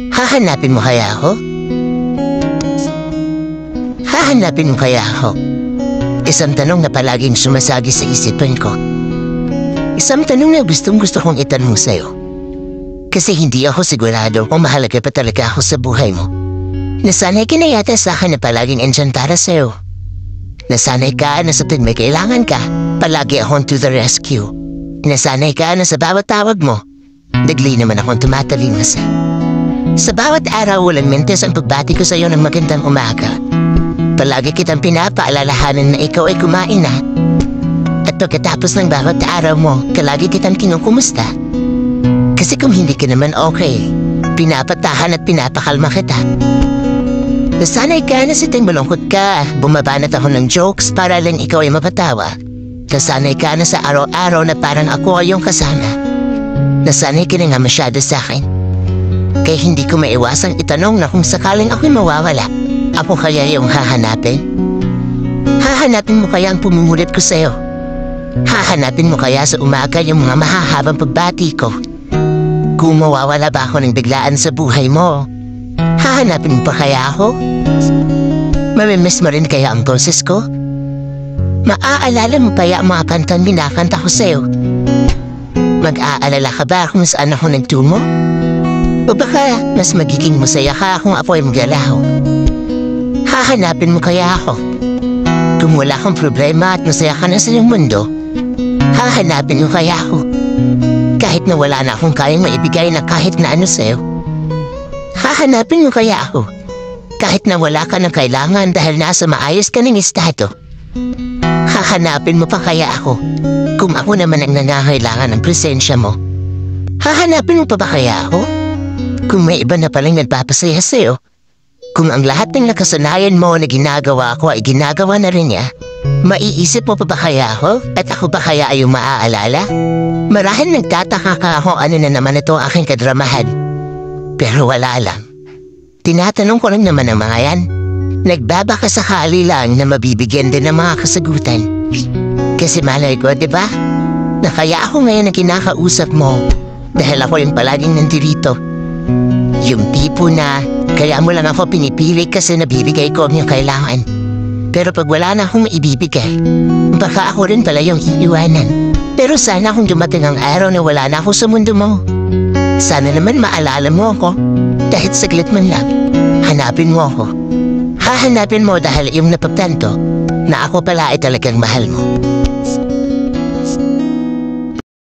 Hahanapin mo kaya ako? Hahanapin mo kaya ako? Isang tanong na palaging sumasagi sa isipan ko. Isang tanong na gustong-gusto kong itanong sa'yo. Kasi hindi ako sigurado kung mahalaga pa talaga ako sa buhay mo. Nasanay ka na yata sa akin na palaging andyan para sa'yo. Nasanay ka na sa tuwing may kailangan ka, palagi akong to the rescue. Nasanay ka na sa bawat tawag mo, nagli naman akong tumatalima sa. Sa bawat araw walang mentes ang pagbati ko sa'yo ng magandang umaga. Palagi kitang pinapaalalahanan na ikaw ay kumain na. At pagkatapos ng bawat araw mo, kalagi kitang kinukumusta. Kasi kung hindi ka naman okay, pinapatahan at pinapakalma kita. Nasanay ka na sa ting malungkot ka, bumabanat ako ng jokes para lang ikaw ay mapatawa. Nasanay ka na sa araw-araw na parang ako ay iyong kasama. Nasanay ka na nga masyado sa akin. Kaya hindi ko maiwasang itanong na kung sakaling ako'y mawawala, ako kaya yung hahanapin? Hahanapin mo kaya ang pumumulit ko sa'yo? Hahanapin mo kaya sa umaga yung mga mahahabang pagbati ko? Kung mawawala ba ako ng biglaan sa buhay mo, hahanapin mo pa kaya ako? Mamimiss mo rin kaya ang boses ko? Maaalala mo kaya ang mga kantang binakanta ko sa'yo? Mag-aalala ka ba kung saan ako nagtungo? O baka mas magiging masaya ka kung ako ay maglalaho? Hahanapin mo kaya ako? Kung wala kang problema at masaya ka na sa iyong mundo, hahanapin mo kaya ako? Kahit na wala na akong kayang maibigay na kahit na ano sa'yo, hahanapin mo kaya ako? Kahit na wala ka ng kailangan dahil nasa maayos ka ng estado, hahanapin mo pa kaya ako? Kung ako naman ang nangangailangan ng presensya mo, hahanapin mo pa ba kaya ako? Kung may iba na palang nagpapasaya sa'yo, kung ang lahat ng nakasanayan mo na ginagawa ko ay ginagawa na rin niya, maiisip mo pa ba kaya ako? At ako ba kaya ay yung maaalala? Marahil nagtataka ka kung ano na naman ito ang aking kadramahan. Pero wala lang. Tinatanong ko lang naman ang mga yan. Nagbabaka sakali lang na mabibigyan din ng mga kasagutan. Kasi malay ko, diba? Na kaya ako ngayon na kinakausap mo dahil ako yung palaging nandirito. Yung tipo na kaya mo lang ako pinipili kasi nabibigay ko ang yung kailangan. Pero pag wala na akong maibibigay, baka ako rin pala yung iiwanan. Pero sana kung dumating ang araw na wala na ako sa mundo mo, sana naman maalala mo ako. Kahit saglit man lang, hanapin mo ako. Hahanapin mo dahil iyong napagtanto na ako pala ay talagang mahal mo.